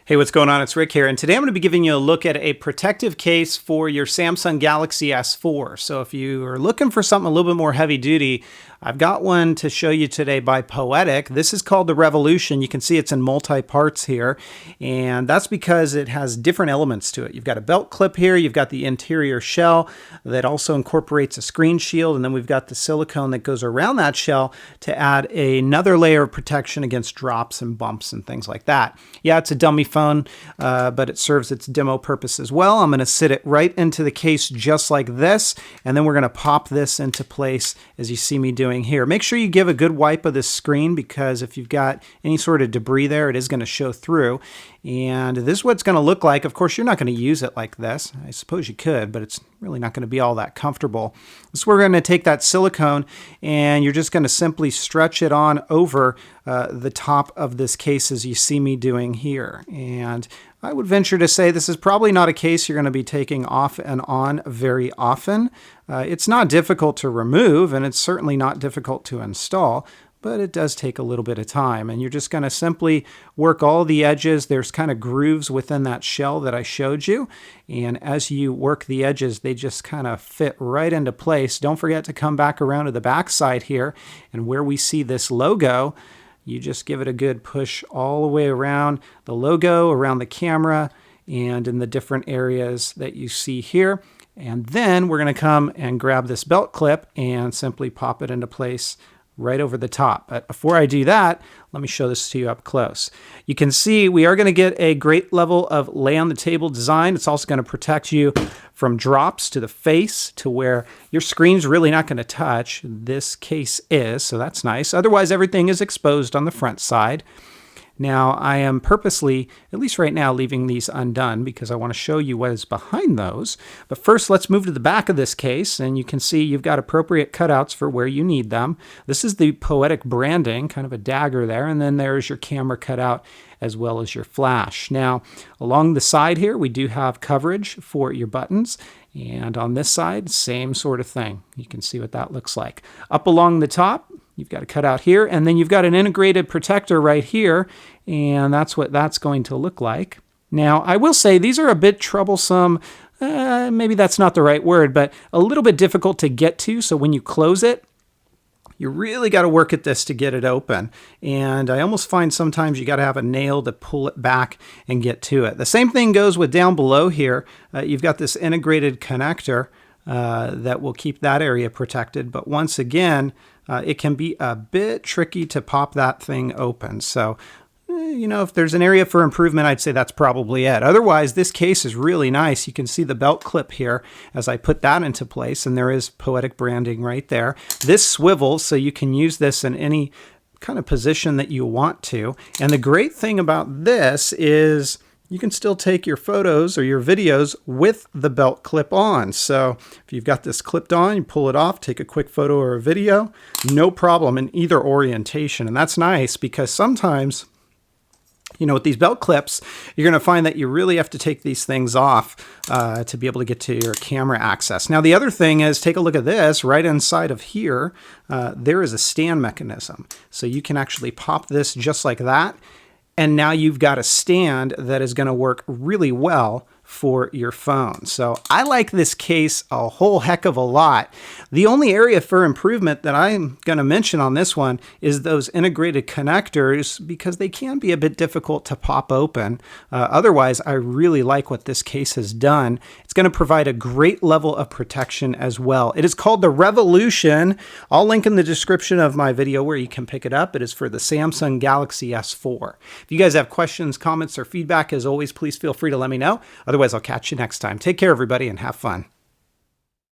Hey, what's going on? It's Rick here, and today I'm going to be giving you a look at a protective case for your Samsung Galaxy S4. So if you are looking for something a little bit more heavy duty, I've got one to show you today by Poetic. This is called the Revolution. You can see it's in multi-parts here, and that's because it has different elements to it. You've got a belt clip here, you've got the interior shell that also incorporates a screen shield, and then we've got the silicone that goes around that shell to add another layer of protection against drops and bumps and things like that. Yeah, it's a dummy phone, but it serves its demo purpose as well. I'm going to sit it right into the case just like this, and then we're going to pop this into place as you see me doing here. Make sure you give a good wipe of this screen, because if you've got any sort of debris there, it is going to show through. And this is what it's going to look like. Of course, you're not going to use it like this. I suppose you could, but it's really not going to be all that comfortable. So we're going to take that silicone, and you're just going to simply stretch it on over the top of this case as you see me doing here. And I would venture to say this is probably not a case you're going to be taking off and on very often. It's not difficult to remove, and it's certainly not difficult to install, but it does take a little bit of time. And you're just going to simply work all the edges. There's kind of grooves within that shell that I showed you. And as you work the edges, they just kind of fit right into place. Don't forget to come back around to the back side here. And where we see this logo, you just give it a good push all the way around the logo, around the camera, and in the different areas that you see here. And then we're going to come and grab this belt clip and simply pop it into place right over the top. But before I do that, let me show this to you up close. You can see we are going to get a great level of lay on the table design. It's also going to protect you from drops to the face, to where your screen's really not going to touch. This case is, so that's nice. Otherwise, everything is exposed on the front side. Now, I am purposely, at least right now, leaving these undone because I want to show you what is behind those. But first, let's move to the back of this case, and you can see you've got appropriate cutouts for where you need them. This is the Poetic branding, kind of a dagger there, and then there's your camera cutout as well as your flash. Now, along the side here, we do have coverage for your buttons, and on this side, same sort of thing. You can see what that looks like. Up along the top, you've got a cutout here, and then you've got an integrated protector right here, and that's what that's going to look like. Now, I will say these are a bit troublesome. Maybe that's not the right word, but a little bit difficult to get to. So when you close it, you really got to work at this to get it open. And I almost find sometimes you got to have a nail to pull it back and get to it. The same thing goes with down below here. You've got this integrated connector that will keep that area protected. But once again, it can be a bit tricky to pop that thing open. So, you know, if there's an area for improvement, I'd say that's probably it. Otherwise, this case is really nice. You can see the belt clip here as I put that into place, and there is Poetic branding right there. This swivels, so you can use this in any kind of position that you want to. And the great thing about this is you can still take your photos or your videos with the belt clip on. So if you've got this clipped on, you pull it off, take a quick photo or a video, no problem in either orientation. And that's nice because sometimes, you know, with these belt clips, you're going to find that you really have to take these things off to be able to get to your camera access. Now, the other thing is, take a look at this. Right inside of here, there is a stand mechanism. So you can actually pop this just like that. And now you've got a stand that is going to work really well for your phone. So I like this case a whole heck of a lot. The only area for improvement that I'm going to mention on this one is those integrated connectors, because they can be a bit difficult to pop open. Otherwise, I really like what this case has done. It's going to provide a great level of protection as well. It is called the Revolution. I'll link in the description of my video where you can pick it up. It is for the Samsung Galaxy S4. If you guys have questions, comments, or feedback, as always, please feel free to let me know. Otherwise, I'll catch you next time. Take care, everybody, and have fun.